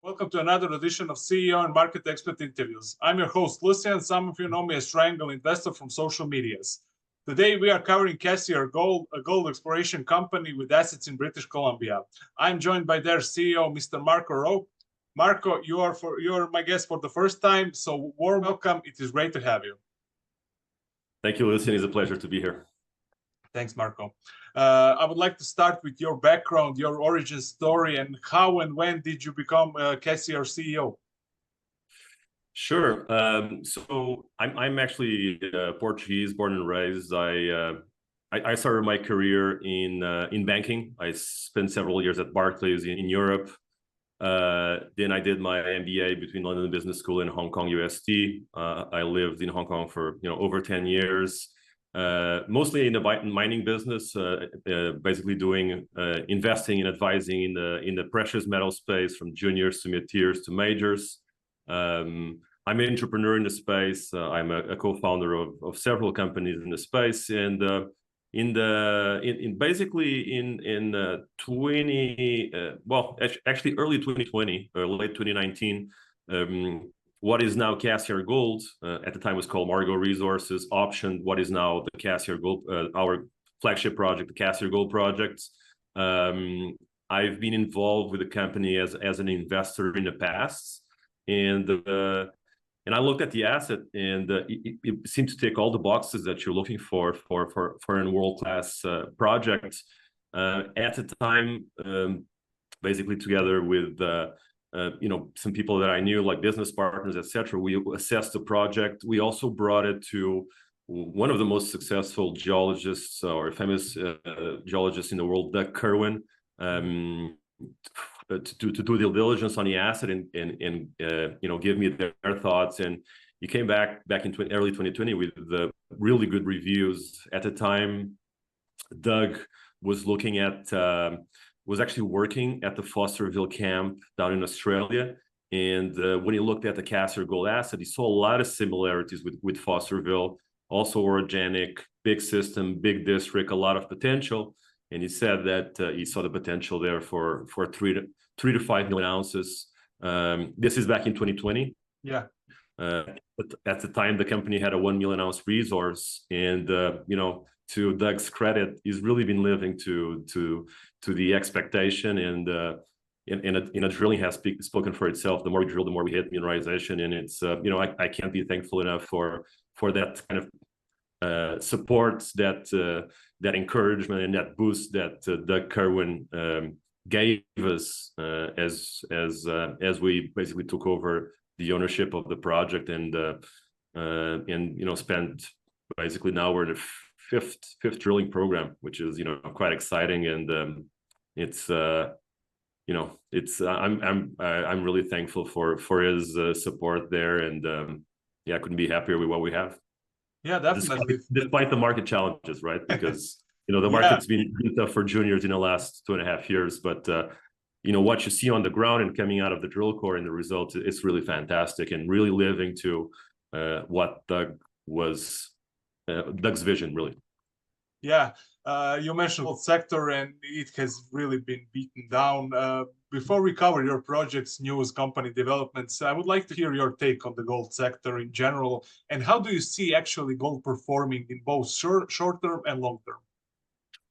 Welcome to another edition of CEO and Market Expert Interviews. I'm your host, Lucian. Some of you know me as Triangle Investor from social medias. Today, we are covering Cassiar Gold, a gold exploration company with assets in British Columbia. I'm joined by their CEO, Mr. Marco Roque. Marco, you are my guest for the first time, so warm welcome. It is great to have you. Thank you, Lucian. It's a pleasure to be here. Thanks, Marco. I would like to start with your background, your origin story, and how and when did you become Cassiar CEO? Sure. So I'm actually Portuguese, born and raised. I started my career in banking. I spent several years at Barclays in Europe. Then I did my MBA between London Business School and Hong Kong UST. I lived in Hong Kong for over 10 years. Mostly in the mining business, basically doing investing and advising in the precious metal space, from juniors to mid-tiers to majors. I'm an entrepreneur in the space. I'm a co-founder of several companies in the space, and actually early 2020 or late 2019. What is now Cassiar Gold, at the time was called Margo Resources, optioned what is now the Cassiar Gold, our flagship project, the Cassiar Gold project. I've been involved with the company as an investor in the past, and I looked at the asset, and it seemed to tick all the boxes that you're looking for a world-class project. At the time, basically together with some people that I knew, like business partners, etc. We assessed the project. We also brought it to one of the most successful geologists or famous geologists in the world, Doug Kerwin, to do due diligence on the asset and give me their thoughts. And he came back in early 2020 with the really good reviews. At the time, Doug was looking at was actually working at the Fosterville camp down in Australia. And when he looked at the Cassiar Gold asset, he saw a lot of similarities with Fosterville, also organic, big system, big district, a lot of potential. And he said that he saw the potential there for 3 to 5 million ounces. This is back in 2020. Yeah. But at the time, the company had a 1 million ounce resource, and to Doug's credit, he's really been living to the expectation, and drilling has spoken for itself. The more we drill, the more we hit mineralization, and it's I can't be thankful enough for that kind of support, that encouragement, and that boost that Doug Kerwin gave us as we basically took over the ownership of the project, and spent basically, now we're in the fifth drilling program, which is quite exciting, and I'm really thankful for his support there, and I couldn't be happier with what we have. Yeah, definitely. Despite the market challenges, right? Because the market's been tough for juniors in the last 2.5 years, but what you see on the ground and coming out of the drill core and the results, it's really fantastic, and really living to what Doug's vision, really. Yeah, you mentioned gold sector, and it has really been beaten down. Before we cover your project's news, company developments, I would like to hear your take on the gold sector in general, and how do you see actually gold performing in both short-term and long-term?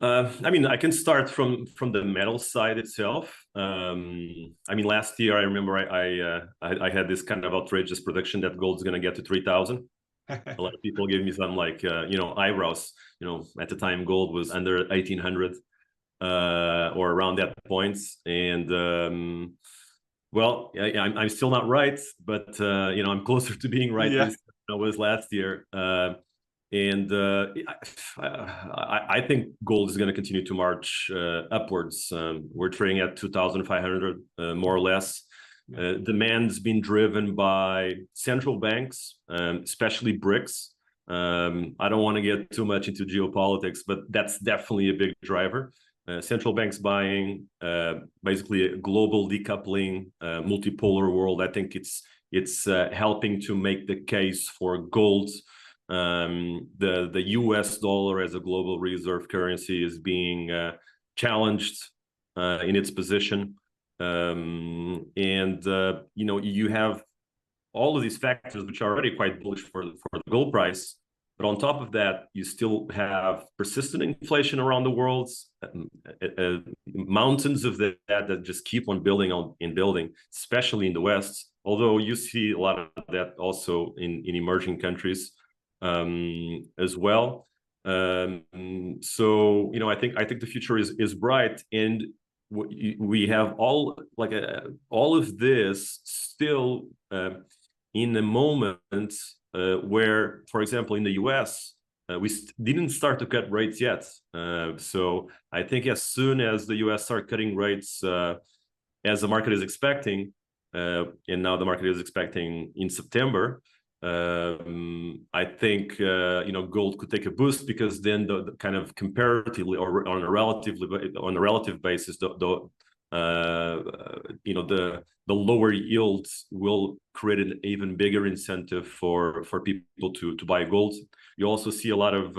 I can start from the metal side itself. Last year, I remember I had this kind of outrageous prediction that gold's going to get to 3,000. A lot of people gave me some eyebrows. At the time, gold was under 1,800 or around that point. And I'm still not right, but I'm closer to being right than I was last year. And I think gold is going to continue to march upwards. We're trading at 2,500, more or less. Demand's been driven by central banks, especially BRICS. I don't want to get too much into geopolitics, but that's definitely a big driver. Central banks buying, basically a global decoupling, multipolar world. I think it's helping to make the case for gold. The US dollar as a global reserve currency is being challenged in its position. You have all of these factors which are already quite bullish for the gold price. But on top of that, you still have persistent inflation around the world, mountains of that just keep on building, especially in the West. Although you see a lot of that also in emerging countries as well. So I think the future is bright, and we have all of this still in a moment where, for example, in the US, we didn't start to cut rates yet. So I think as soon as the US start cutting rates, as the market is expecting, and now the market is expecting in September, I think gold could take a boost, because then the kind of comparatively or on a relative basis, the lower yields will create an even bigger incentive for people to buy gold. You also see a lot of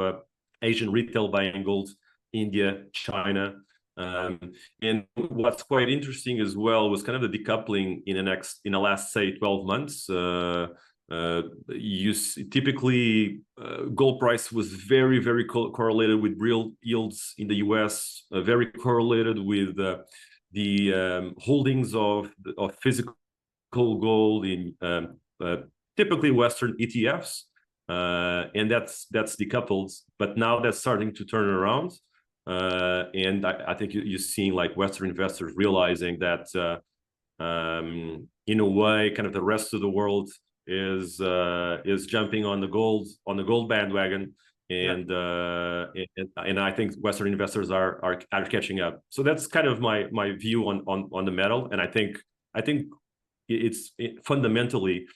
Asian retail buying gold, India, China. And what's quite interesting as well was kind of the decoupling in the last, say, 12 months. Typically gold price was very, very correlated with real yields in the US, very correlated with the holdings of physical gold in typically Western ETFs, and that's decoupled. But now that's starting to turn around, and I think you're seeing like Western investors realizing that in a way, kind of the rest of the world is jumping on the gold bandwagon. And I think Western investors are catching up. So that's kind of my view on the metal. And I think it's fundamentally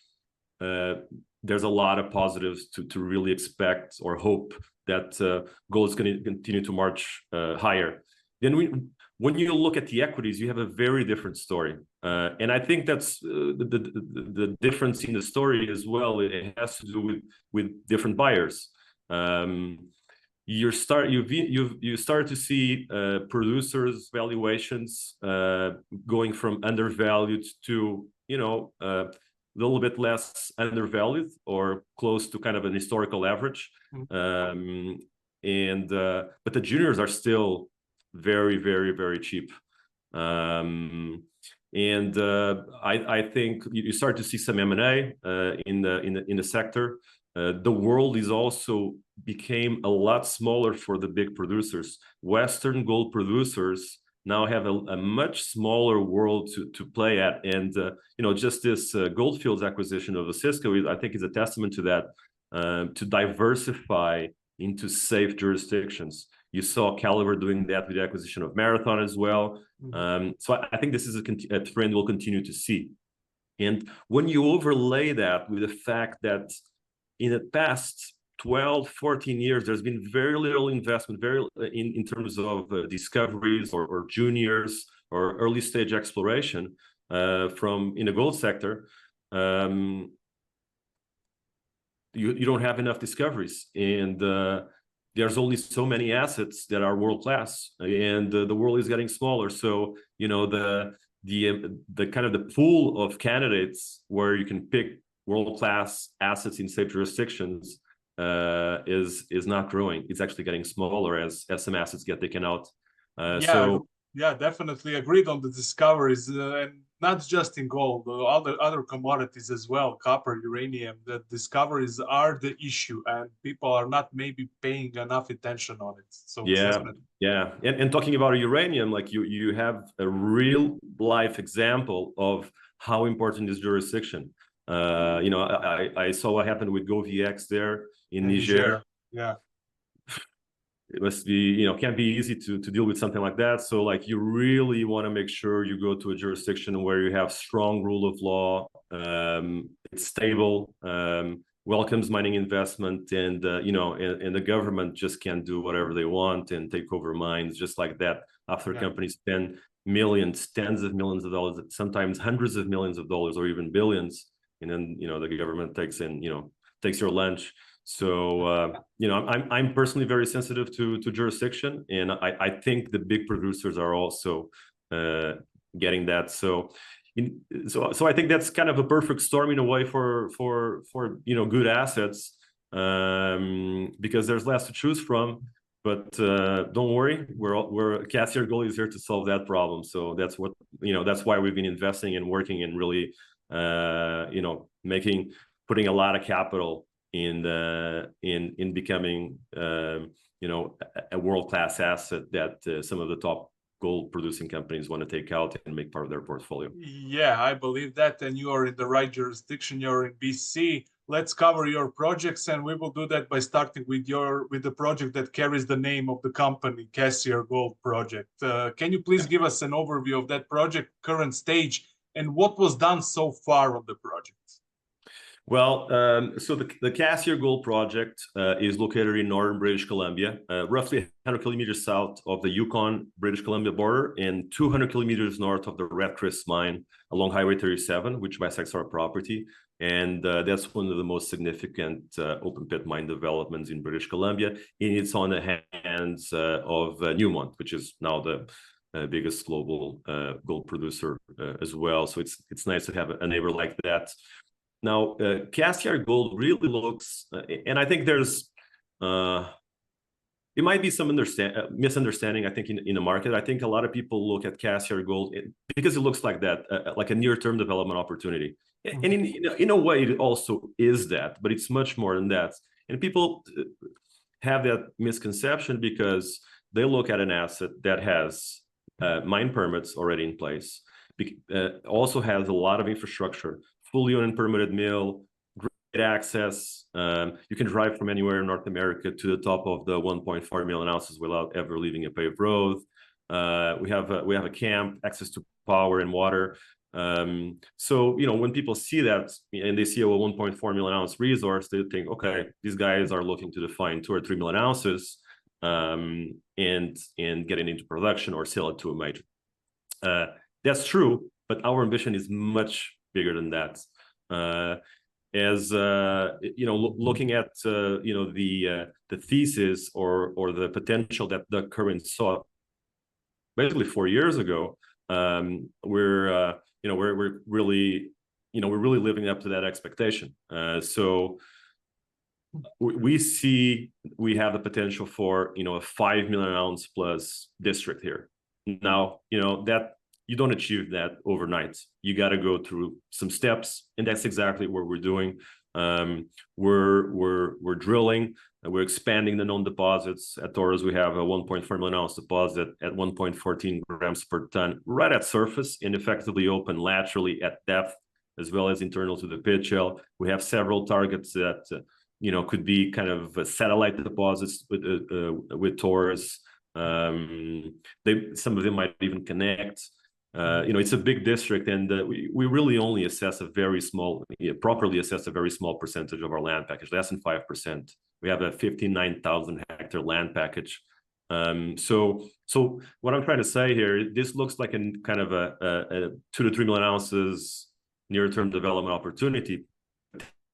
there's a lot of positives to really expect or hope that gold is going to continue to march higher. Then when you look at the equities, you have a very different story, and I think that's the difference in the story as well. It has to do with different buyers. You start to see producers' valuations going from undervalued to a little bit less undervalued, or close to kind of an historical average. But the juniors are still very, very, very cheap. I think you start to see some M&A in the sector. The world is also became a lot smaller for the big producers. Western gold producers now have a much smaller world to play at, and just this Goldfields acquisition of Osisko, I think, is a testament to that, to diversify into safe jurisdictions. You saw Caliber doing that with the acquisition of Marathon as well. So I think this is a trend we'll continue to see. And when you overlay that with the fact that in the past 12, 14 years, there's been very little investment, in terms of discoveries or juniors or early stage exploration in the gold sector, you don't have enough discoveries, and there's only so many assets that are world class, and the world is getting smaller. So the kind of the pool of candidates where you can pick world class assets in safe jurisdictions is not growing. It's actually getting smaller as some assets get taken out. Definitely agreed on the discoveries, and not just in gold, other commodities as well, copper, uranium. The discoveries are the issue, and people are not maybe paying enough attention on it. So and talking about uranium, like you have a real life example of how important is jurisdiction. I saw what happened with GoVX there in Niger. Yeah. It must be, can't be easy to deal with something like that. So like you really want to make sure you go to a jurisdiction where you have strong rule of law, it's stable, welcomes mining investment, and and the government just can't do whatever they want and take over mines just like that after companies spend millions, tens of millions of dollars, sometimes hundreds of millions of dollars, or even billions, and then the government takes your lunch. So I'm personally very sensitive to jurisdiction, and I think the big producers are also getting that. So I think that's kind of a perfect storm in a way for good assets, because there's less to choose from. But don't worry, Cassiar Gold is here to solve that problem. So that's what that's why we've been investing and working and really putting a lot of capital in becoming a world-class asset that some of the top gold producing companies want to take out and make part of their portfolio. Yeah, I believe that, and you are in the right jurisdiction. You're in BC. Let's cover your projects, and we will do that by starting with the project that carries the name of the company, Cassiar Gold project. Can you please give us an overview of that project, current stage, and what was done so far on the project? Well, so the Cassiar Gold project is located in northern British Columbia, roughly 100 kilometers south of the Yukon, British Columbia border, and 200 kilometers north of the Red Chris mine along Highway 37, which bisects our property. And that's one of the most significant open pit mine developments in British Columbia. And it's on the hands of Newmont, which is now the biggest global gold producer as well. So it's nice to have a neighbor like that. Now, Cassiar Gold really looks, and I think there's, it might be some misunderstanding, I think, in the market. I think a lot of people look at Cassiar Gold because it looks like that, like a near-term development opportunity. And in a way, it also is that, but it's much more than that. And people have that misconception because they look at an asset that has mine permits already in place, also has a lot of infrastructure, fully owned and permitted mill, great access. You can drive from anywhere in North America to the top of the 1.4 million ounces without ever leaving a paved road. We have a camp, access to power and water. So when people see that and they see a 1.4 million ounce resource, they think, okay, these guys are looking to define 2 or 3 million ounces and get it into production or sell it to a major. That's true, but our ambition is much bigger than that. Looking at the thesis or the potential that the current saw basically 4 years ago, we're really living up to that expectation. So we see we have the potential for a 5 million ounce plus district here. Now that you don't achieve that overnight. You got to go through some steps, and that's exactly what we're doing. We're drilling, and we're expanding the known deposits. At Taurus, we have a 1.4 million ounce deposit at 1.14 grams per ton, right at surface, and effectively open laterally at depth, as well as internal to the pit shell. We have several targets that could be kind of satellite deposits with Taurus. Some of them might even connect. It's a big district, and we really only assess properly assess a very small percentage of our land package, less than 5%. We have a 59,000 hectare land package. So what I'm trying to say here, this looks like a kind of a 2 to 3 million ounces near-term development opportunity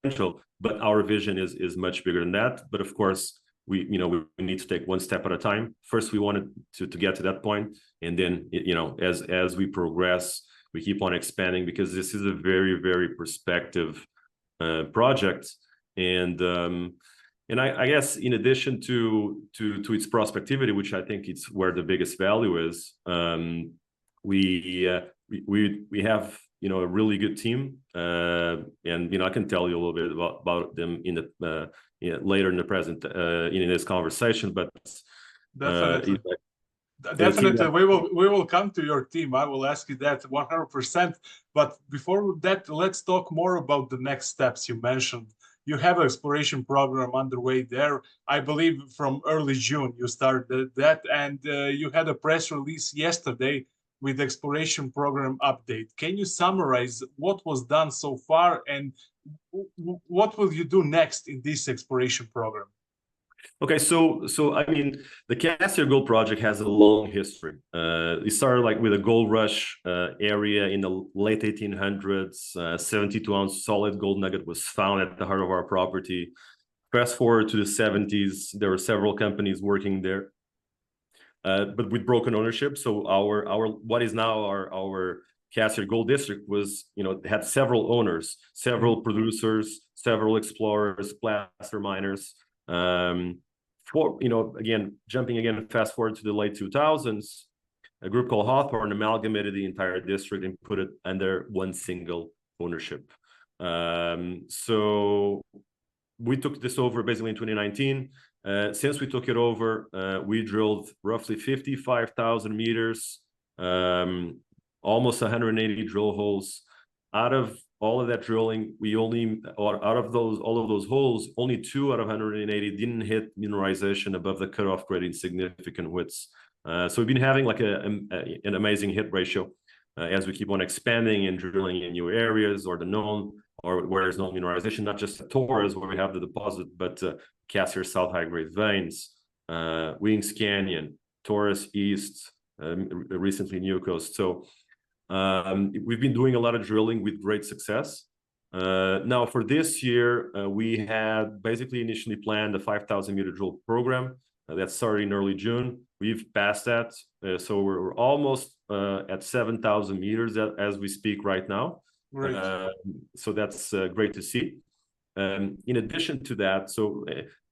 potential, but our vision is much bigger than that. But of course, we need to take one step at a time. First, we wanted to get to that point, and then as we progress, we keep on expanding, because this is a very, very prospective project. And I guess in addition to its prospectivity, which I think it's where the biggest value is, we have a really good team, and I can tell you a little bit about them in the later in the present in this conversation. But definitely we will come to your team. I will ask you that 100%. But before that, let's talk more about the next steps you mentioned. You have an exploration program underway there. I believe from early June you started that, and you had a press release yesterday with the exploration program update. Can you summarize what was done so far, and what will you do next in this exploration program? Okay, so I mean, the Cassiar Gold project has a long history. It started with a gold rush area in the late 1800s. 72-ounce solid gold nugget was found at the heart of our property. Fast forward to the 70s, there were several companies working there. but with broken ownership. So our what is now our Cassiar Gold District was, had several owners, several producers, several explorers, placer miners. Again, jumping again, fast forward to the late 2000s, a group called Hawthorne amalgamated the entire district and put it under one single ownership. So we took this over basically in 2019. Since we took it over, we drilled roughly 55,000 meters, almost 180 drill holes. Out of all of that drilling, out of all of those holes, only 2 out of 180 didn't hit mineralization above the cutoff grade in significant widths. So we've been having like an amazing hit ratio as we keep on expanding and drilling in new areas or where there's no mineralization, not just at Taurus where we have the deposit, but Cassiar South high-grade veins, Wings Canyon, Taurus East, recently New Coast. So we've been doing a lot of drilling with great success. Now for this year, we had basically initially planned a 5,000 meter drill program that started in early June. We've passed that, so we're almost at 7,000 meters as we speak right now. Right. So that's great to see. In addition to that,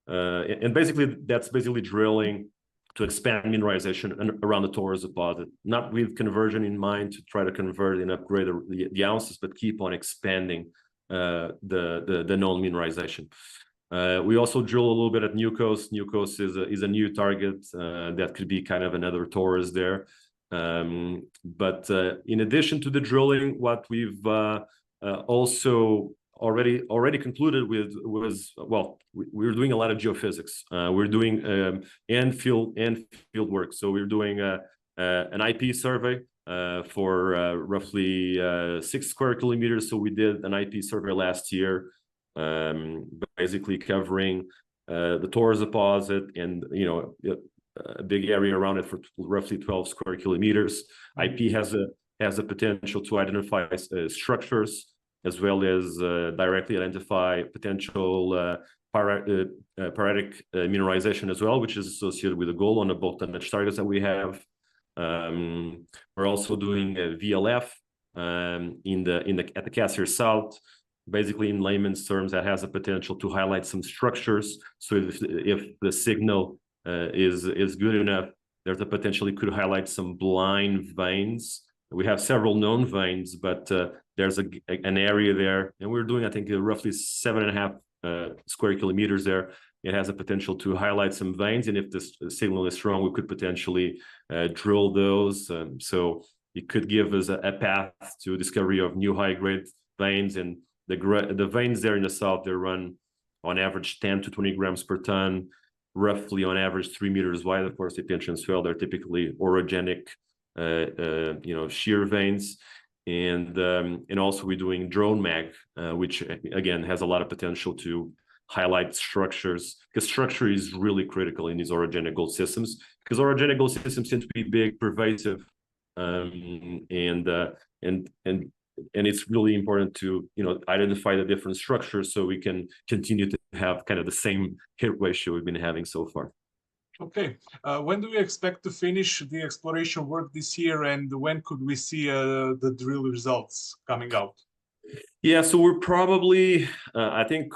and basically that's drilling to expand mineralization around the Taurus deposit, not with conversion in mind to try to convert and upgrade the ounces, but keep on expanding the known mineralization. We also drill a little bit at New Coast. New Coast is a new target that could be kind of another Taurus there. But in addition to the drilling, what we've also already concluded with was, well, we're doing a lot of geophysics. We're doing and field work. So we're doing an IP survey for roughly 6 square kilometers. So we did an IP survey last year, basically covering the Taurus deposit and a big area around it for roughly 12 square kilometers. IP has a potential to identify structures as well as directly identify potential pyrite mineralization as well, which is associated with the gold on the bulk tonnage targets that we have. We're also doing a VLF at the Cassiar South. Basically, in layman's terms, that has a potential to highlight some structures. So if the signal is good enough, there's a potential it could highlight some blind veins. We have several known veins, but there's an area there, and we're doing, I think, roughly 7.5 square kilometers there. It has a potential to highlight some veins, and if this signal is strong, we could potentially drill those. So it could give us a path to discovery of new high-grade veins. And the veins there in the south, they run on average 10 to 20 grams per ton, roughly on average 3 meters wide. Of course, the pinch and swell, they're typically orogenic, shear veins. And also we're doing drone mag, which again has a lot of potential to highlight structures, because structure is really critical in these orogenic gold systems, because orogenic gold systems tend to be big, pervasive, and it's really important to identify the different structures so we can continue to have kind of the same hit ratio we've been having so far. Okay. When do we expect to finish the exploration work this year, and when could we see the drill results coming out? Yeah, so we're probably, I think,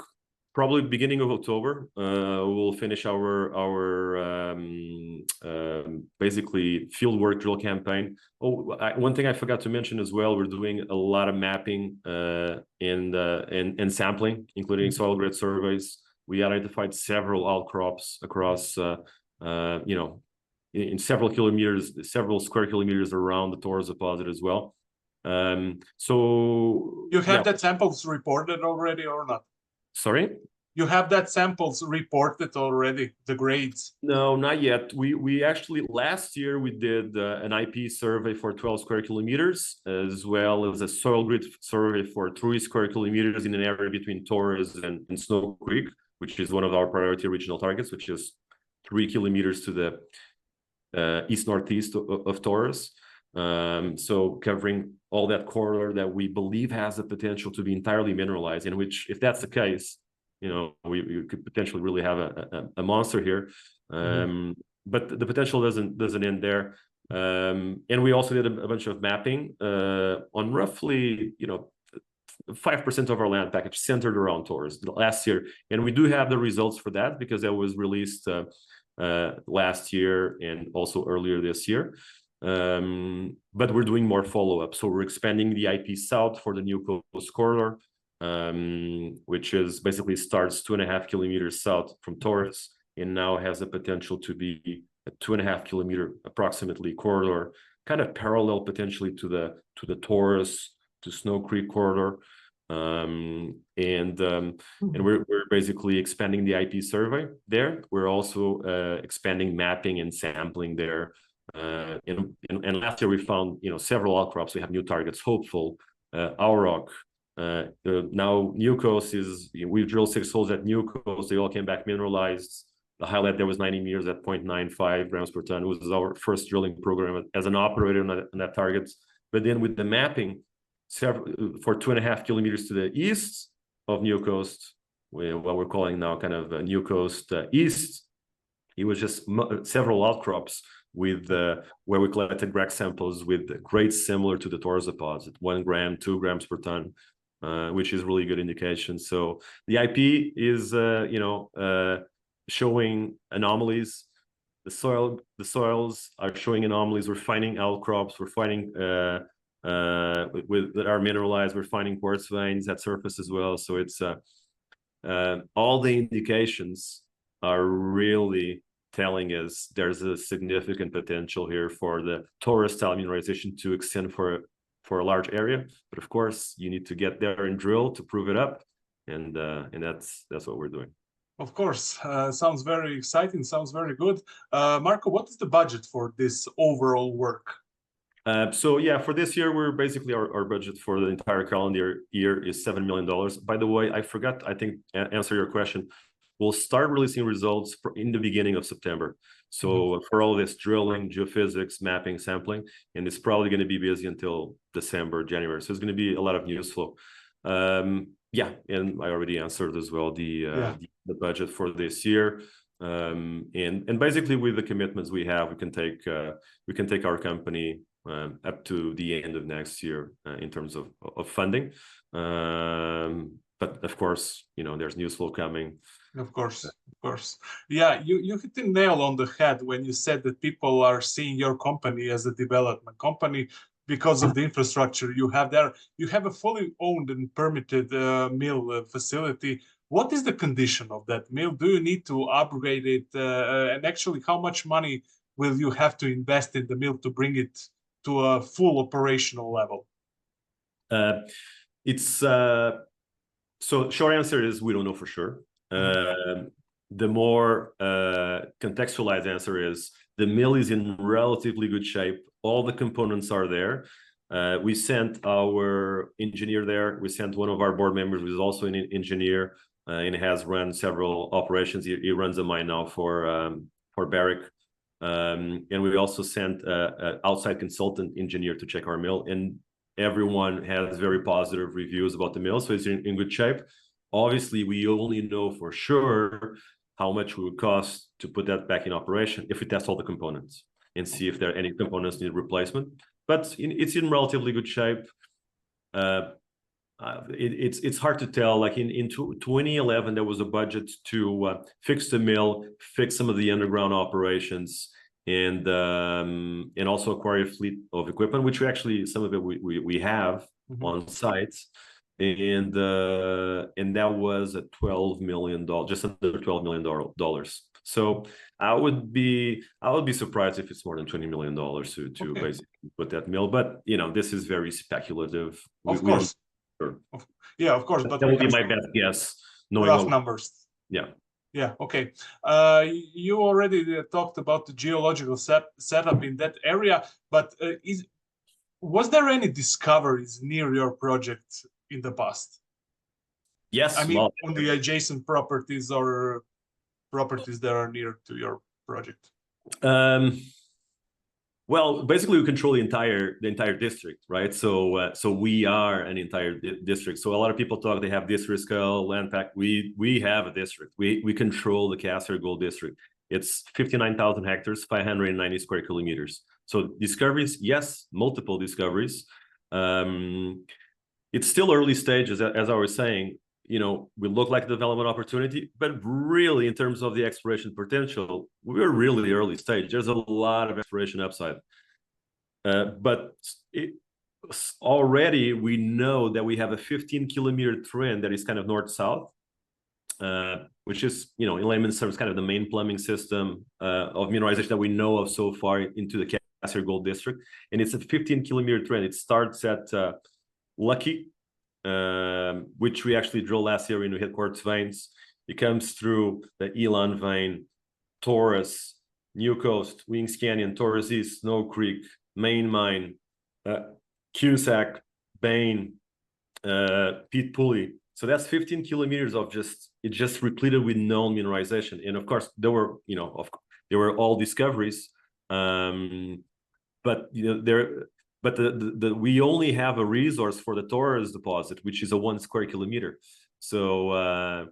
probably beginning of October, we'll finish our basically fieldwork drill campaign. One thing I forgot to mention as well, we're doing a lot of mapping and sampling, including soil grid surveys. We identified several outcrops across, in several square kilometers around the Taurus deposit as well. So you have that samples reported already or not? Sorry? You have that samples reported already, the grades? No, not yet. We actually, last year, we did an IP survey for 12 square kilometers, as well as a soil grid survey for 3 square kilometers in an area between Taurus and Snow Creek, which is one of our priority regional targets, which is 3 kilometers to the east-northeast of Taurus. So covering all that corridor that we believe has the potential to be entirely mineralized, in which, if that's the case, we could potentially really have a monster here. but the potential doesn't end there. And we also did a bunch of mapping on roughly 5% of our land package centered around Taurus last year, and we do have the results for that because that was released last year and also earlier this year. But we're doing more follow-up, so we're expanding the IP south for the new coast corridor, which is basically starts 2.5 kilometers south from Taurus and now has the potential to be a 2.5 kilometer approximately corridor, kind of parallel potentially to the Taurus to Snow Creek corridor. And we're basically expanding the IP survey there. We're also expanding mapping and sampling there. And last year we found several outcrops. We have new targets. Hopeful, Roque. Now New Coast we drilled 6 holes at New Coast. They all came back mineralized. The highlight there was 90 meters at 0.95 grams per ton. It was our first drilling program as an operator on that target. But then with the mapping, for 2.5 kilometers to the east of New Coast, what we're calling now kind of New Coast East, it was just several outcrops with where we collected graph samples with grades similar to the Taurus deposit, 1 gram, 2 grams per ton, which is really good indication. So the IP is showing anomalies. The soils are showing anomalies. We're finding outcrops. We're finding that are mineralized. We're finding quartz veins at surface as well. So it's all the indications are really telling us there's a significant potential here for the Taurus style mineralization to extend for a large area. But of course, you need to get there and drill to prove it up, and that's what we're doing. Of course, sounds very exciting. Sounds very good. Marco, what is the budget for this overall work? So yeah, for this year, we're basically our budget for the entire calendar year is $7 million. By the way, I forgot, I think, answer your question. We'll start releasing results in the beginning of September. So for all this drilling, geophysics, mapping, sampling, and it's probably going to be busy until December, January. So it's going to be a lot of news flow. Yeah, and I already answered as well the budget for this year. And basically with the commitments we have, we can take our company up to the end of next year in terms of funding. But of course, there's news flow coming. Of course. Yeah, you hit the nail on the head when you said that people are seeing your company as a development company because of the infrastructure you have there. You have a fully owned and permitted mill facility. What is the condition of that mill? Do you need to upgrade it? And actually, how much money will you have to invest in the mill to bring it to a full operational level? So short answer is we don't know for sure. The more contextualized answer is the mill is in relatively good shape. All the components are there. We sent our engineer there. We sent one of our board members who is also an engineer and has run several operations. He runs a mine now for Barrick. And we also sent an outside consultant engineer to check our mill. And everyone has very positive reviews about the mill. So it's in good shape. Obviously, we only know for sure how much it would cost to put that back in operation if we test all the components and see if there are any components need replacement. But it's in relatively good shape. It's hard to tell. Like in 2011, there was a budget to fix the mill, fix some of the underground operations, and also acquire a fleet of equipment, which some of it we have on site. And that was at $12 million, just under $12 million. So I would be surprised if it's more than $20 million to basically put that mill. But this is very speculative. Of course. Yeah, of course. But that would be my best guess. Rough numbers. Yeah. Yeah. Okay. You already talked about the geological setup in that area, but was there any discoveries near your project in the past? Yes. I mean, on the adjacent properties or properties that are near to your project. Well, basically, we control the entire district, right? So we are an entire district. So a lot of people talk they have district scale land pack. We have a district. We control the Cassiar Gold district, It's 59,000 hectares, 590 square kilometers. So discoveries, yes, multiple discoveries. It's still early stages, as I was saying. You know, we look like a development opportunity, but really, in terms of the exploration potential, we're really early stage. There's a lot of exploration upside. But already we know that we have a 15-kilometer trend that is kind of north-south, which is, you know, in layman's terms, kind of the main plumbing system of mineralization that we know of so far into the Cassiar Gold District. And it's a 15-kilometer trend. It starts at Lucky, which we actually drilled last year in the headquarters veins. It comes through the Elan vein, Taurus, New Coast, Wings Canyon, Taurus East, Snow Creek, Main Mine, Cusack, Bain, Pete Pulley. So that's 15 kilometers of just repleted with known mineralization. And of course, there were, you know, they were all discoveries. But you know, we only have a resource for the Taurus deposit, which is a 1 square kilometer. So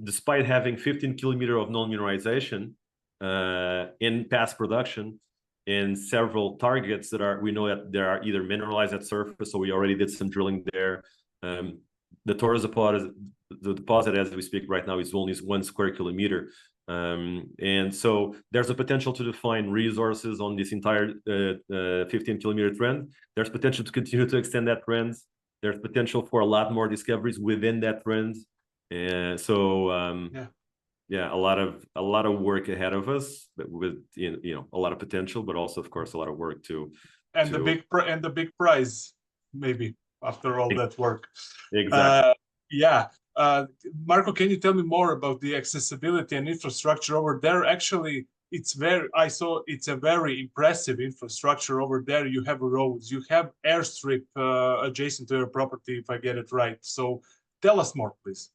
despite having 15 kilometers of known mineralization in past production, and several targets that we know that they are either mineralized at surface, so we already did some drilling there. The Taurus deposit, as we speak right now, is only 1 square kilometer. And so there's a potential to define resources on this entire 15-kilometer trend. There's potential to continue to extend that trend. There's potential for a lot more discoveries within that trend. And so yeah, a lot of work ahead of us, but with, you know, a lot of potential, but also, of course, a lot of work the big prize, maybe, after all that work. Exactly. Marco, can you tell me more about the accessibility and infrastructure over there? Actually, I saw it's a very impressive infrastructure over there. You have roads, you have airstrip adjacent to your property, if I get it right. So tell us more, please.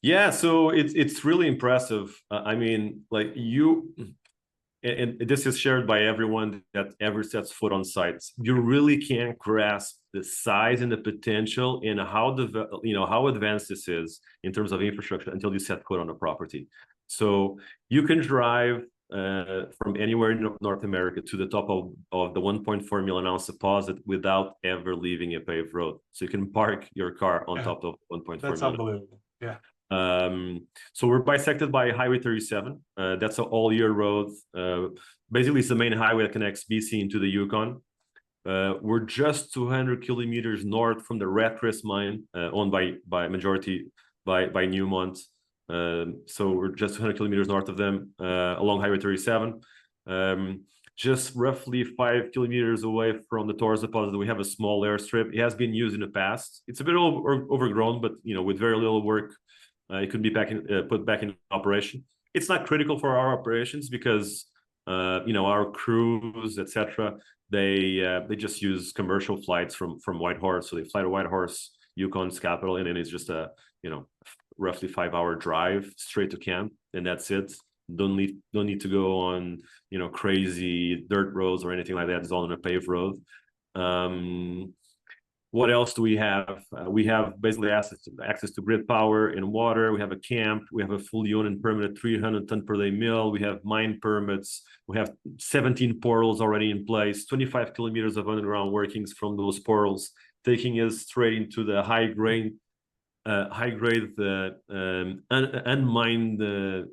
Yeah, so it's really impressive. I mean, like and this is shared by everyone that ever sets foot on sites. You really can't grasp the size and the potential and how advanced this is in terms of infrastructure until you set foot on the property. So you can drive from anywhere in North America to the top of the 1.4 million ounce deposit without ever leaving a paved road. So you can park your car on top of 1.4 million. That's unbelievable. Yeah. So we're bisected by Highway 37. That's an all-year road. Basically, it's the main highway that connects BC into the Yukon. We're just 200 kilometers north from the Ratcrest mine, owned by majority by Newmont. So we're just 200 kilometers north of them, along Highway 37. Just roughly 5 kilometers away from the Taurus deposit, we have a small airstrip. It has been used in the past. It's a bit overgrown, but you know, with very little work, it could be put back in operation. It's not critical for our operations because you know, our crews, etc. They just use commercial flights from Whitehorse. So they fly to Whitehorse, Yukon's capital, and then it's just a, you know, roughly 5-hour drive straight to camp, and that's it. Don't need to go on, you know, crazy dirt roads or anything like that. It's all on a paved road. What else do we have? We have basically access to grid power and water. We have a camp. We have a fully owned and permitted 300-ton per day mill. We have mine permits. We have 17 portals already in place, 25 kilometers of underground workings from those portals, taking us straight into the high-grade unmined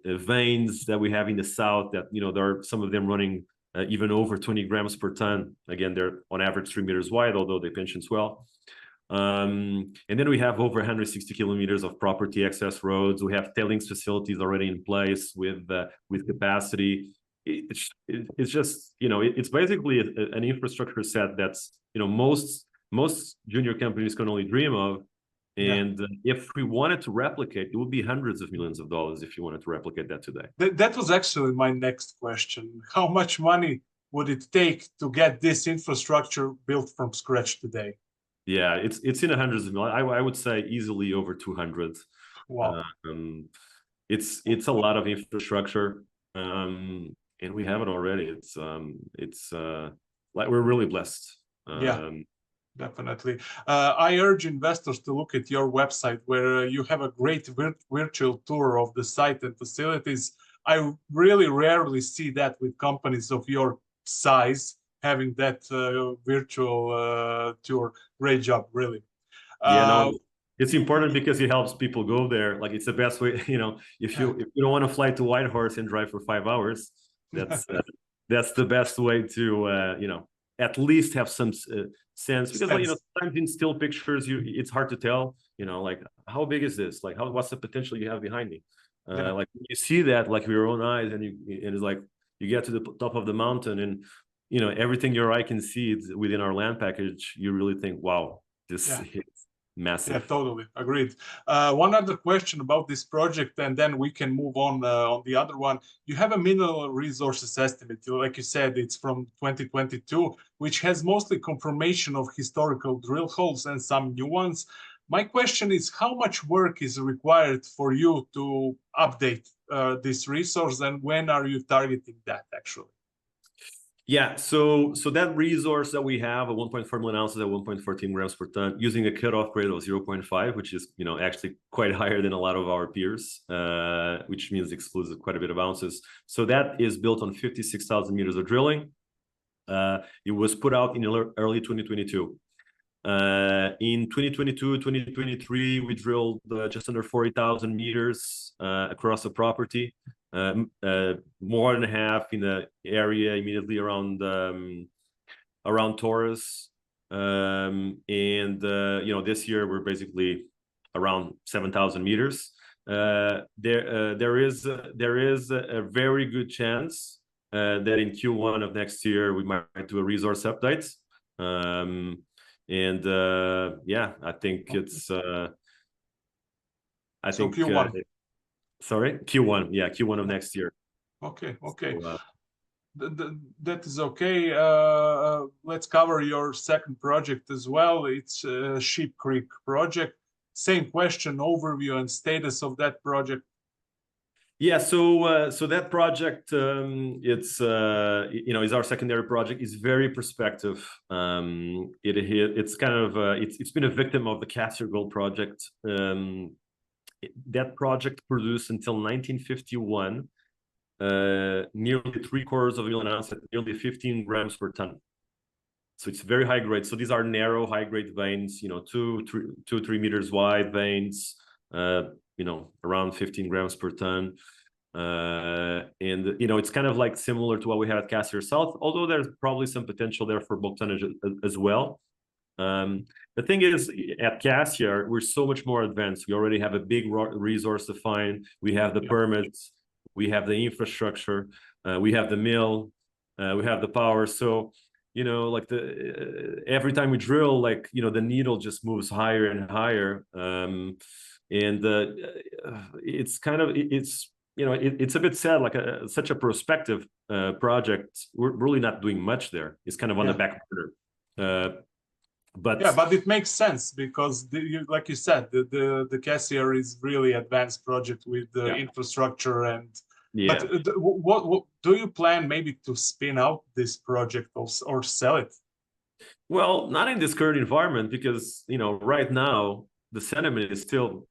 veins that we have in the south that, you know, there are some of them running even over 20 grams per ton. Again, they're on average 3 meters wide, although they pinch and swell. And then we have over 160 kilometers of property access roads. We have tailings facilities already in place with capacity. It's just, you know, it's basically an infrastructure set that's, you know, most junior companies can only dream of. And if we wanted to replicate, it would be hundreds of millions of dollars if you wanted to replicate that today. That was actually my next question. How much money would it take to get this infrastructure built from scratch today? Yeah, it's in the hundreds of millions. I would say easily over 200. Wow. It's a lot of infrastructure, and we have it already. It's like we're really blessed. Definitely. I urge investors to look at your website where you have a great virtual tour of the site and facilities. I really rarely see that with companies of your size having that virtual tour. Great job, really. Yeah, no, it's important because it helps people go there. Like it's the best way, if you don't want to fly to Whitehorse and drive for 5 hours, that's the best way to at least have some sense, because sometimes in still pictures it's hard to tell, like how big is this, like what's the potential you have behind me. Like you see that like with your own eyes, and it's like you get to the top of the mountain, and everything your eye can see within our land package, you really think, wow, this is massive. Yeah, totally agreed. One other question about this project, and then we can move on the other one. You have a mineral resources estimate, like you said, it's from 2022, which has mostly confirmation of historical drill holes and some new ones. My question is, how much work is required for you to update this resource, and when are you targeting that actually? Yeah, so that resource that we have at 1.4 million ounces at 1.14 grams per ton, using a cutoff grade of 0.5, which is actually quite higher than a lot of our peers, which means excludes quite a bit of ounces. So that is built on 56,000 meters of drilling. It was put out in early 2022. In 2022, 2023, we drilled just under 40,000 meters across the property. More than half in the area immediately around Taurus, and this year we're basically around 7,000 meters. There is a very good chance that in Q1 of next year we might do a resource update. I think it's Q1. Sorry, Q1. Yeah, Q1 of next year. Okay. So, that is okay. Let's cover your second project as well. It's Sheep Creek project. Same question, overview and status of that project. Yeah, so that project, it's is our secondary project. It's very prospective. It's kind of it's been a victim of the Cassiar Gold project. That project produced until 1951 nearly 3/4 of a million ounces at nearly 15 grams per ton. So it's very high grade. So these are narrow, high grade veins, 2-3 meters wide veins, around 15 grams per ton. It's kind of like similar to what we have at Cassiar South, although there's probably some potential there for bulk tonnage as well. The thing is, at Cassiar, we're so much more advanced. We already have a big resource to find. We have the permits, we have the infrastructure, we have the mill, we have the power. So, like every time we drill, like, the needle just moves higher and higher. It's kind of, it's a bit sad, like such a prospective project. We're really not doing much there. It's kind of on the back burner. But it makes sense because like you said, the Cassiar is really advanced project with the infrastructure and. Yeah. But what do you plan maybe to spin out this project or sell it? Well, not in this current environment because right now the sentiment is still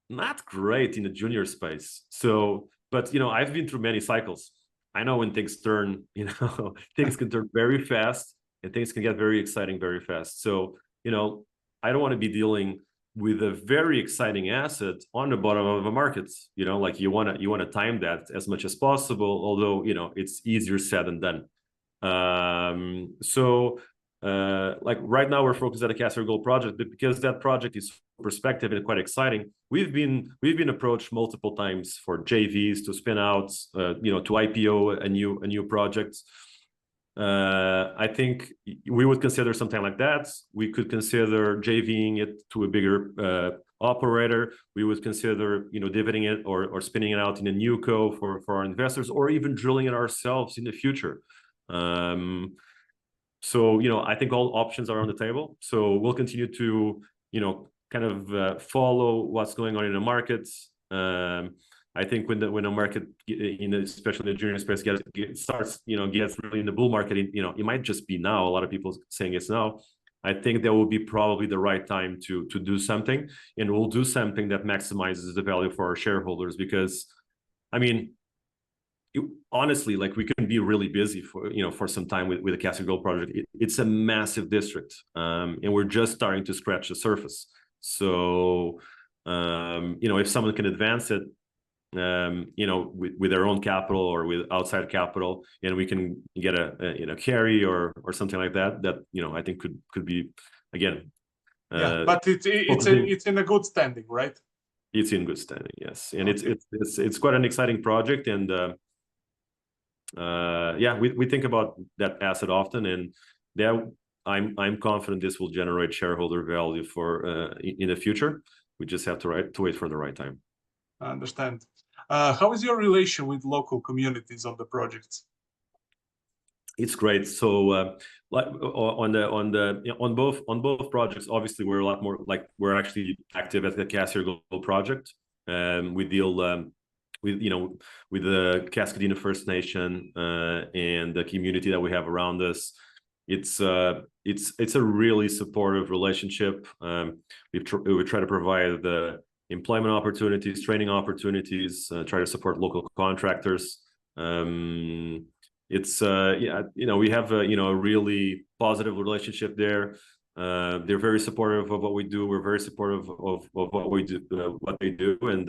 not great in the junior space. So, but I've been through many cycles. I know when things turn, things can turn very fast. And things can get very exciting very fast. So, I don't want to be dealing with a very exciting asset on the bottom of a market. Like you want to time that as much as possible, although, it's easier said than done. Like right now we're focused at a Cassiar Gold project, but because that project is prospective and quite exciting, we've been approached multiple times for JVs to spin out, to IPO a new project. I think we would consider something like that. We could consider JVing it to a bigger operator. We would consider, dividending it or spinning it out in a new co for our investors, or even drilling it ourselves in the future. So, I think all options are on the table. So we'll continue to, kind of follow what's going on in the markets. I think when the market, especially the junior space, gets really in the bull market, it might just be now. A lot of people saying it's now. I think that will be probably the right time to do something, and we'll do something that maximizes the value for our shareholders. Because, I mean, honestly, like we can be really busy for some time with the Cassiar Gold project. It's a massive district, and we're just starting to scratch the surface. So, if someone can advance it, with their own capital or with outside capital, and we can get a carry or something like that, I think could be, again. Yeah, but it's in a good standing, right? It's in good standing, yes, and okay. It's quite an exciting project, and we think about that asset often, and I'm confident this will generate shareholder value for in the future. We just have to wait for the right time. I understand. How is your relation with local communities on the projects? It's great. So, like on both projects, obviously we're a lot more, like, we're actually active at the Cassiar Gold project. We deal with the Cascadena First Nation and the community that we have around us. It's a really supportive relationship. We try to provide the employment opportunities, training opportunities, try to support local contractors. It's we have a really positive relationship there. They're very supportive of what we do. We're very supportive of what we do, what they do, and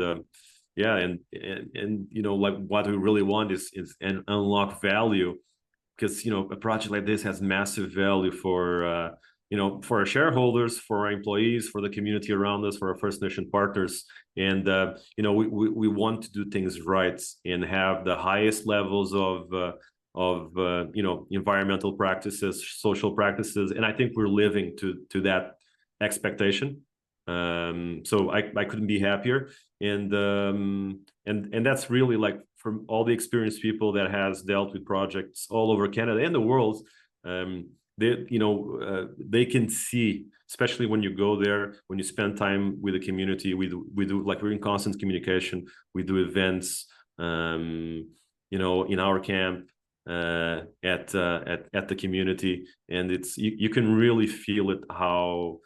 like what we really want is an unlock value, because a project like this has massive value for for our shareholders, for our employees, for the community around us, for our First Nation partners, and we want to do things right and have the highest levels of environmental practices, social practices, and I think we're living to that expectation. So I couldn't be happier, and that's really, like, from all the experienced people that has dealt with projects all over Canada and the world. They can see, especially when you go there, when you spend time with the community. We do, like, we're in constant communication. We do events, in our camp, at the community, and you can really feel it, how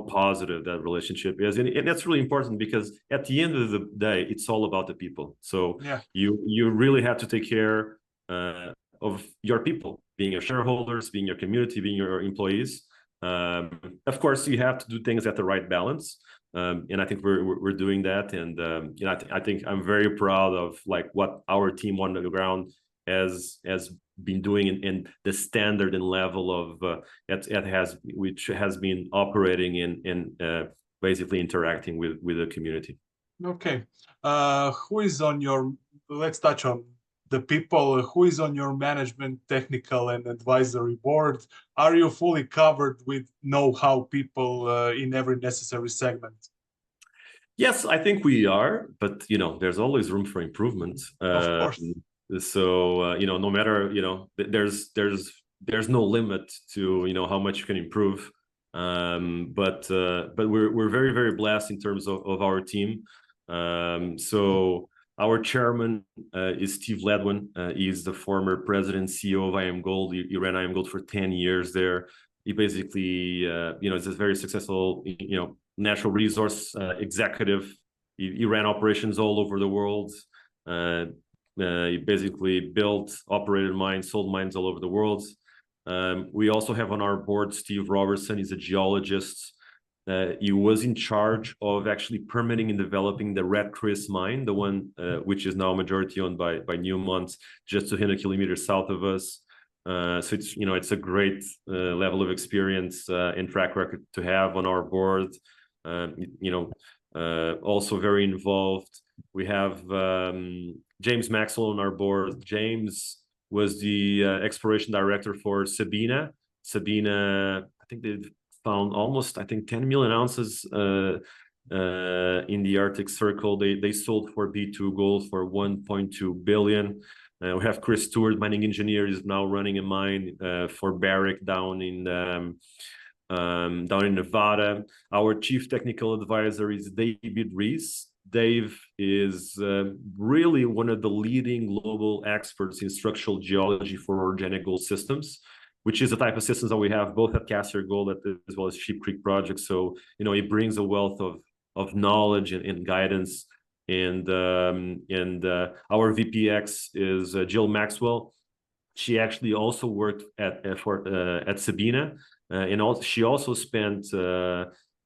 positive that relationship is, and that's really important, because at the end of the day, it's all about the people. So yeah, you really have to take care of your people, being your shareholders, being your community, being your employees. Of course, you have to do things at the right balance, and I think we're doing that. And I think I'm very proud of, like, what our team on the ground has been doing, and the standard and level of which has been operating in basically interacting with the community. Okay, who is on your? Let's touch on the people. Who is on your management, technical, and advisory board? Are you fully covered with know-how people in every necessary segment? Yes, I think we are, but there's always room for improvement. Of course. So no matter, there's no limit to how much you can improve. But we're very, very blessed in terms of our team. So our chairman is Steve Ledwin. He's the former president, CEO of IM Gold. He ran IM Gold for 10 years there. He basically is a very successful natural resource executive. He ran operations all over the world. He basically built, operated mines, sold mines all over the world. We also have on our board Steve Robertson. He's a geologist. He was in charge of actually permitting and developing the Red Chris mine, the one which is now majority owned by Newmont, just 200 kilometers south of us. So it's a great level of experience and track record to have on our board. Also very involved. We have James Maxwell on our board. James was the exploration director for Sabina. Sabina, I think they've found almost, 10 million ounces in the Arctic Circle. They sold for B2 Gold for 1.2 billion. We have Chris Stewart, mining engineer, is now running a mine for Barrick down in Nevada. Our chief technical advisor is David Rees. Dave is really one of the leading global experts in structural geology for organic gold systems, which is the type of systems that we have both at Cassiar Gold as well as Sheep Creek project. So he brings a wealth of knowledge and guidance. and our VPX is Jill Maxwell. She actually also worked at Sabina, and also she also spent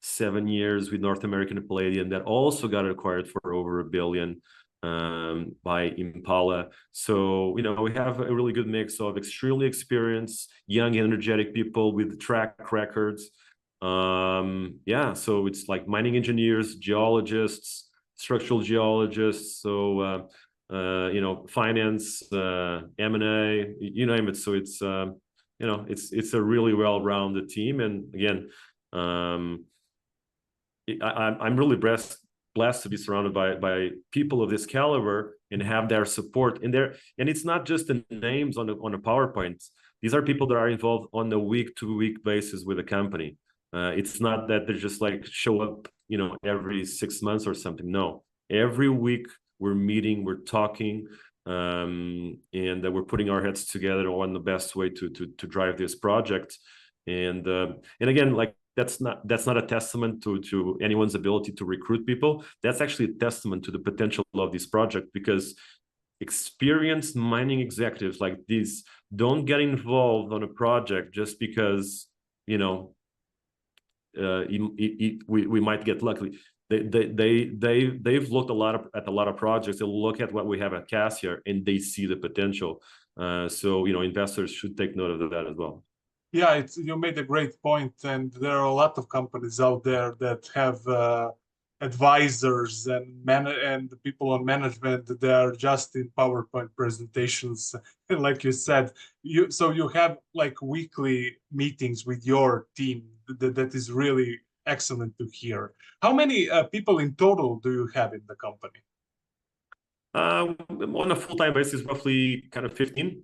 7 years with North American Palladium that also got acquired for over $1 billion by Impala. So, you know, we have a really good mix of extremely experienced, young, energetic people with track records. Yeah, so it's like mining engineers, geologists, structural geologists, so you know, finance, M&A, you name it. So it's you know, it's a really well-rounded team. And again, I'm really blessed to be surrounded by people of this caliber and have their support in there. And it's not just the names on a PowerPoint. These are people that are involved on a week-to-week basis with the company. It's not that they just like show up, you know, every 6 months or something. No, every week we're meeting, we're talking, and we're putting our heads together on the best way to drive this project. And again, like that's not a testament to anyone's ability to recruit people. That's actually a testament to the potential of this project, because experienced mining executives like these don't get involved on a project just because, you know, we might get lucky. They've looked at a lot of projects. They look at what we have at Cassiar and they see the potential. So, you know, investors should take note of that as well. Yeah, you made a great point, and there are a lot of companies out there that have advisors and people on management that are just in PowerPoint presentations. And like you said, you have like weekly meetings with your team. That is really excellent to hear. How many people in total do you have in the company? On a full-time basis, roughly kind of 15.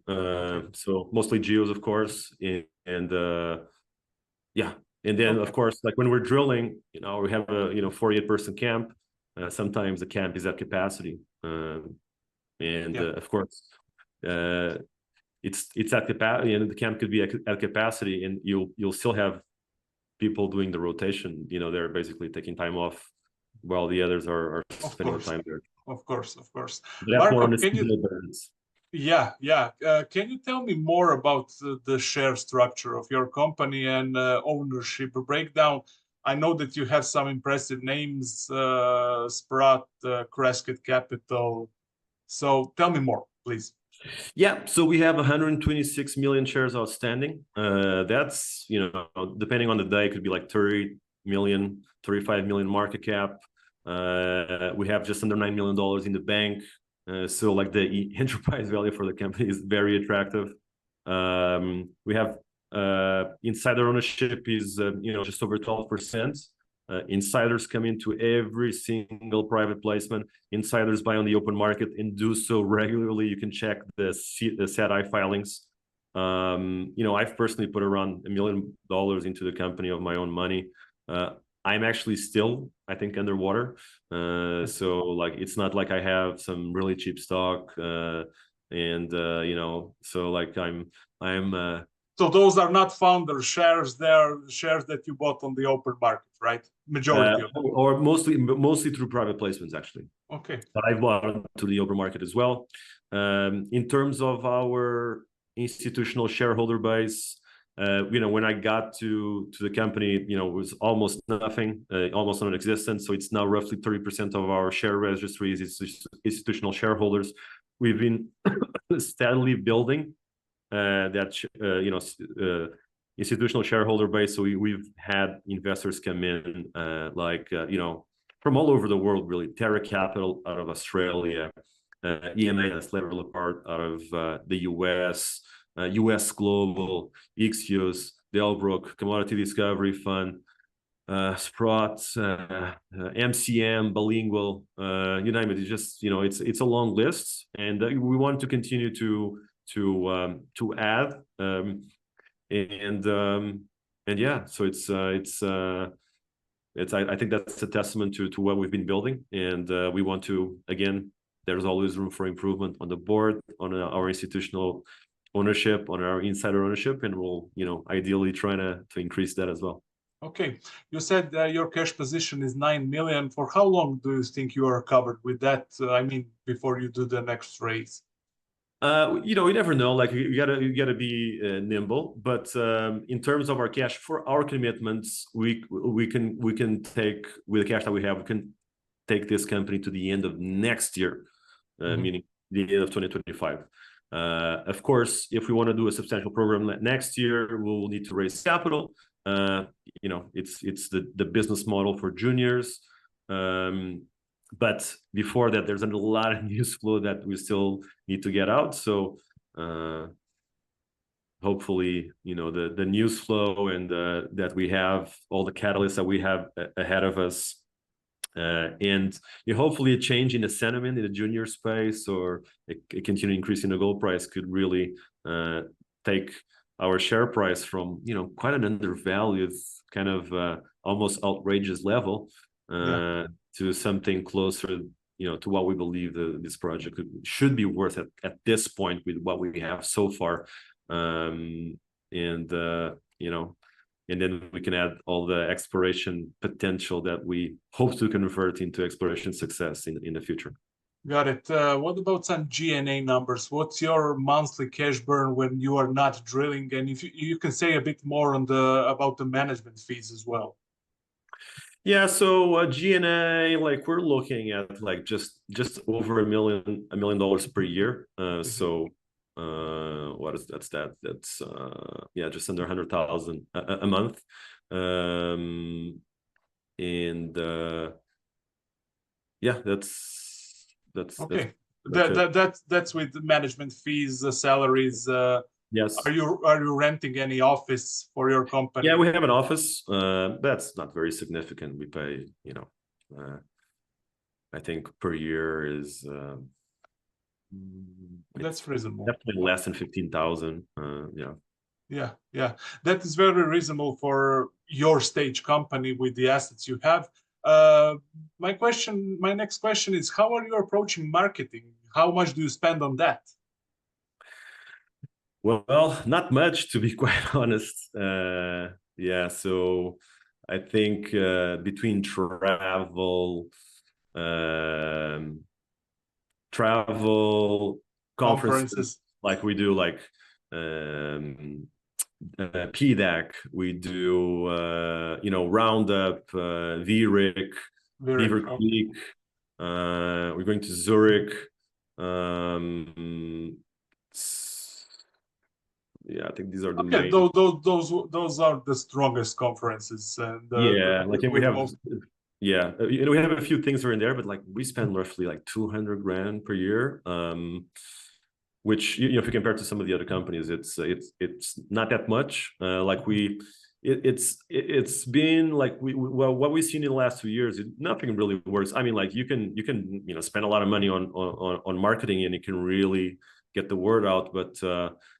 So mostly geos, of course, and yeah. And then, of course, like when we're drilling, you know, we have a 48-person camp. Sometimes the camp is at capacity, of course, it's at capacity, and the camp could be at capacity, and you'll still have people doing the rotation. You know, they're basically taking time off while the others are spending time there. Of course. Marco, can you tell me more about the share structure of your company and ownership breakdown? I know that you have some impressive names, Sprott, Crescent Capital. So tell me more, please. Yeah, so we have 126 million shares outstanding. That's, you know, depending on the day, it could be like 30 million, 35 million market cap. We have just under $9 million in the bank. So like the enterprise value for the company is very attractive. We have insider ownership is, you know, just over 12%. Insiders come into every single private placement. Insiders buy on the open market and do so regularly. You can check the SAT-I filings. You know, I've personally put around $1 million into the company of my own money. I'm actually still, I think, underwater. So like, it's not like I have some really cheap stock, you know, so like I'm. So those are not founder shares; they're shares that you bought on the open market, right? Majority of them. Or mostly through private placements, actually. Okay. But I've bought to the open market as well. In terms of our institutional shareholder base, you know, when I got to the company, you know, it was almost nothing, almost non-existent. So it's now roughly 30% of our share registry is institutional shareholders. We've been steadily building that, you know, institutional shareholder base. So we've had investors come in, like, you know, from all over the world, really. Terra Capital out of Australia, EMA, that's Level Apart out of the US, US Global, Ixios, Delbrook, Commodity Discovery Fund, Sprott, MCM, Bilingual, you name it. It's just, you know, it's a long list, and we want to continue to add, and yeah, so I think that's a testament to what we've been building, and we want to, again, there's always room for improvement on the board, on our institutional ownership, on our insider ownership, and we'll, you know, ideally trying to increase that as well. Okay, you said your cash position is 9 million. For how long do you think you are covered with that? I mean, before you do the next raise. You know, you never know. Like you gotta be nimble. But in terms of our cash for our commitments, we can take with the cash that we have, we can take this company to the end of next year, meaning the end of 2025. Of course, if we want to do a substantial program next year, we'll need to raise capital. You know, it's the business model for juniors. But before that, there's a lot of news flow that we still need to get out. So hopefully, you know, the news flow and that we have all the catalysts that we have ahead of us, and hopefully a change in the sentiment in the junior space or a continued increase in the gold price could really take our share price from, you know, quite an undervalued kind of almost outrageous level to something closer, you know, to what we believe this project should be worth at this point with what we have so far. You know, and then we can add all the exploration potential that we hope to convert into exploration success in the future. Got it. What about some G&A numbers? What's your monthly cash burn when you are not drilling? And if you can say a bit more on about the management fees as well. Yeah, so G&A, like we're looking at like just over $1 million per year. So what is that's yeah, just under 100,000 a month. Yeah, that's okay. That's with the management fees, salaries. Yes. Are you renting any office for your company? Yeah, we have an office. That's not very significant. We pay, you know, I think per year is that's reasonable. Definitely less than 15,000. Yeah. Yeah. That is very reasonable for your stage company with the assets you have. My next question is, how are you approaching marketing? How much do you spend on that? Well, not much, to be quite honest. Yeah, so I think between travel, conferences, like we do, like PDAC, we do, you know, Roundup, VRIC, Beaver Creek. We're going to Zurich. Yeah, I think these are the main. Those are the strongest conferences. And like we have most... Yeah, you know, we have a few things here and there, but like we spend roughly like 200 grand per year, which, you know, if you compare to some of the other companies, it's not that much. Like it's been like well, what we've seen in the last 2 years, nothing really works. I mean, like you can you know, spend a lot of money on marketing and it can really get the word out, but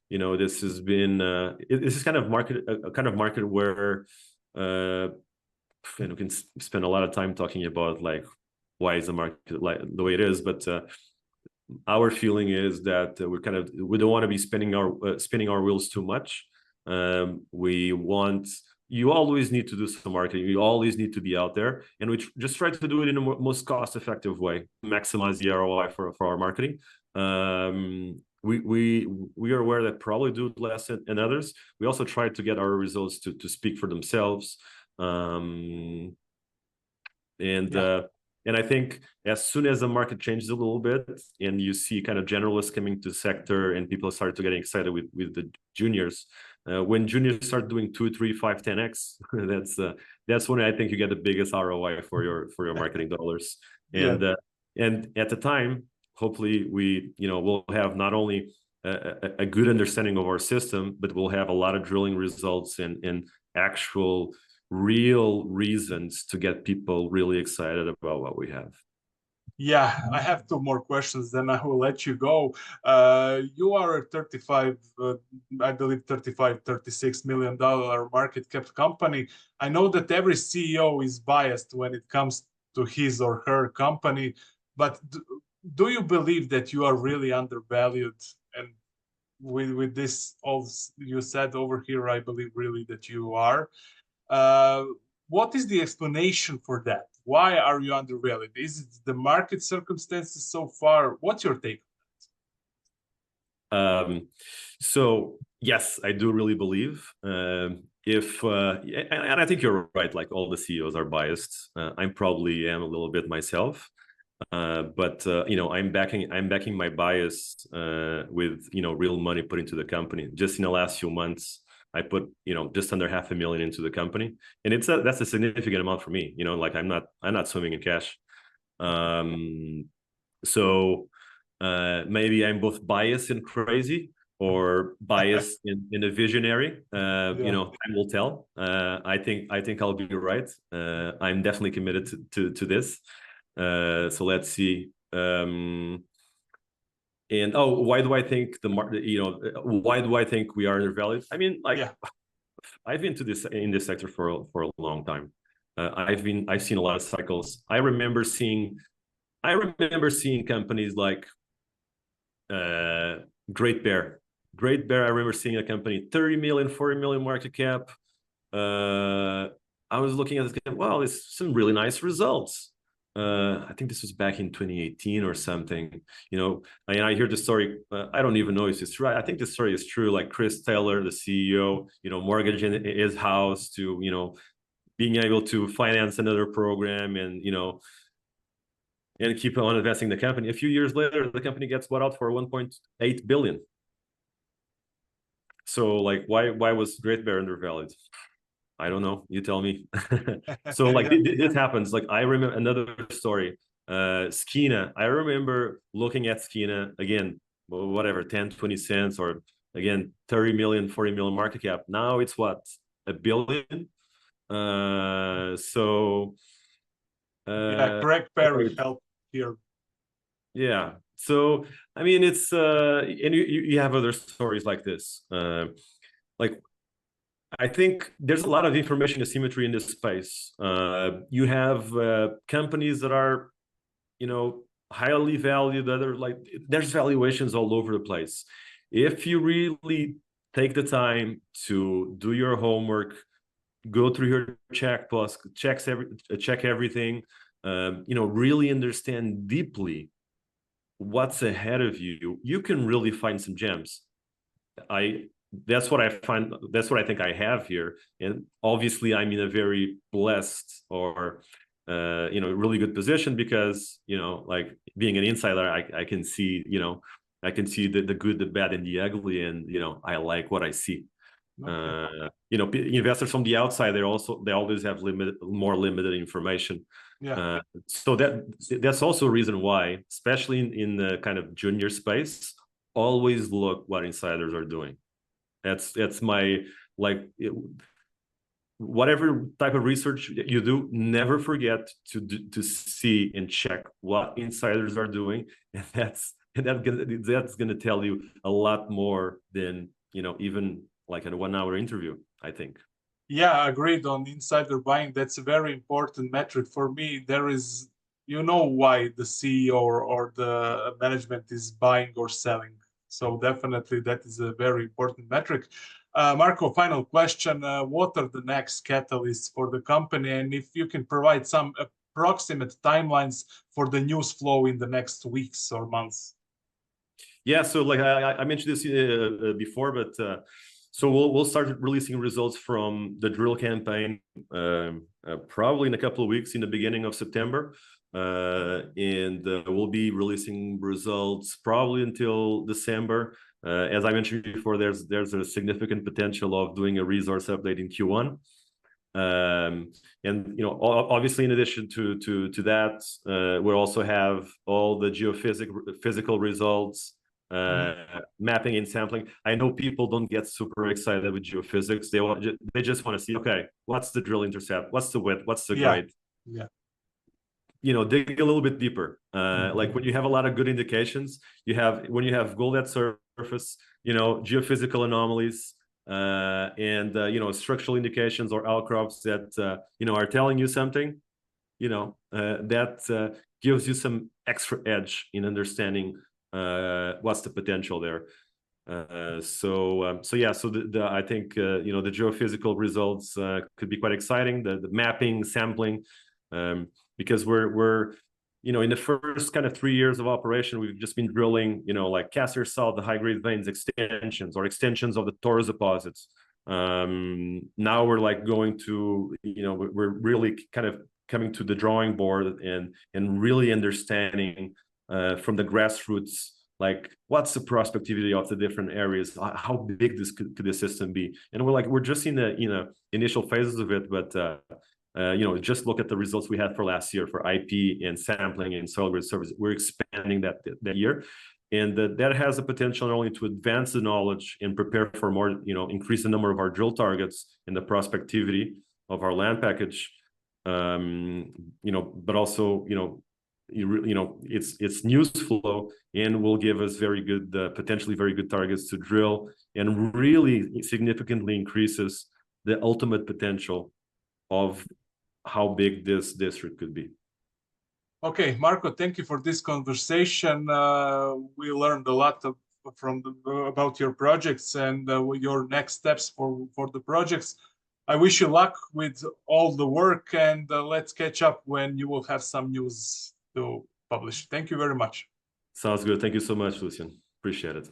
you know, this has been this is kind of market where and we can spend a lot of time talking about like why is the market like the way it is, but our feeling is that we don't want to be spinning our wheels too much. You always need to do some marketing. You always need to be out there, and we just try to do it in the most cost-effective way, maximize the ROI for our marketing. We are aware that probably do less than others. We also try to get our results to speak for themselves. And I think as soon as the market changes a little bit and you see kind of generalists coming to the sector and people start to getting excited with the juniors, when juniors start doing 2, 3, 5, 10x, that's when I think you get the biggest ROI for your marketing dollars. And at the time, hopefully we'll have not only a good understanding of our system, but we'll have a lot of drilling results and actual real reasons to get people really excited about what we have. Yeah, I have 2 more questions, then I will let you go. You are a 35, I believe $36 million market cap company. I know that every CEO is biased when it comes to his or her company, but do you believe that you are really undervalued? And with this all you said over here, I believe really that you are. What is the explanation for that? Why are you undervalued? Is it the market circumstances so far? What's your take? So yes, I do really believe and I think you're right, like all the CEOs are biased. I probably am a little bit myself. But I'm backing my bias with real money put into the company. Just in the last few months, I put just under $500,000 into the company, and that's a significant amount for me. Like I'm not swimming in cash. So maybe I'm both biased and crazy, or biased in a visionary. Time will tell. I think I'll be right. I'm definitely committed to this. So let's see. And why do I think why do I think we are undervalued? I mean, I've been in this sector for a long time. I've seen a lot of cycles. I remember seeing companies like Great Bear. I remember seeing a company 30 million, 40 million market cap. I was looking at this, well, it's some really nice results. I think this was back in 2018 or something. I hear the story. I don't even know if it's true. I think the story is true. Like Chris Taylor, the CEO, mortgaging his house to, being able to finance another program and, and keep on investing in the company. A few years later, the company gets bought out for 1.8 billion. So like, why was Great Bear undervalued? I don't know. You tell me. So like this happens. Like I remember another story. Skeena. I remember looking at Skeena again, whatever, 10, 20 cents, or again, 30 million, 40 million market cap. Now it's what, $1 billion. Greg Perry helped here. Yeah. So I mean, it's and you have other stories like this. Like I think there's a lot of information asymmetry in this space. You have companies that are, highly valued. There's valuations all over the place. If you really take the time to do your homework, go through your check everything, really understand deeply what's ahead of you, you can really find some gems. That's what I find. That's what I think I have here. And obviously I'm in a very blessed or really good position because like being an insider, I can see I can see the good, the bad, and the ugly, and I like what I see. Okay. Investors from the outside, they always have more limited information. Yeah. So that's also a reason why, especially in the kind of junior space, always look what insiders are doing. That's my whatever type of research you do, never forget to see and check what insiders are doing, and that's gonna tell you a lot more than even like a 1 hour interview, I think. Yeah, agreed on insider buying. That's a very important metric for me. There is, why the CEO or the management is buying or selling. So definitely that is a very important metric. Marco, final question. What are the next catalysts for the company? And if you can provide some approximate timelines for the news flow in the next weeks or months. Yeah, so like I mentioned this before, but so we'll start releasing results from the drill campaign probably in a couple of weeks, in the beginning of September. And we'll be releasing results probably until December. As I mentioned before, there's a significant potential of doing a resource update in Q1. And obviously, in addition to that, we also have all the physical results, mapping and sampling. I know people don't get super excited with geophysics. They just want to see, okay, what's the drill intercept? What's the width? What's the grade? Yeah. Dig a little bit deeper. Like when you have a lot of good indications, when you have gold at surface, geophysical anomalies, and structural indications or outcrops that are telling you something, that gives you some extra edge in understanding what's the potential there. So I think the geophysical results could be quite exciting. The mapping, sampling, because we're in the first kind of 3 years of operation, we've just been drilling, like Cassiar South, the high-grade veins extensions or extensions of the Taurus deposits. Now we're like going to, we're really kind of coming to the drawing board and really understanding from the grassroots, like what's the prospectivity of the different areas, how big could this system be, and we're just in the initial phases of it, but just look at the results we had for last year for IP and sampling and soil grid service. We're expanding that year, and that has the potential not only to advance the knowledge and prepare for more, increase the number of our drill targets and the prospectivity of our land package, but also, it's news flow and will give us very good, potentially very good targets to drill, and really significantly increases the ultimate potential of how big this district could be. Okay, Marco, thank you for this conversation. We learned a lot about your projects and your next steps for the projects. I wish you luck with all the work, and let's catch up when you will have some news to publish. Thank you very much. Sounds good. Thank you so much, Lucian. Appreciate it.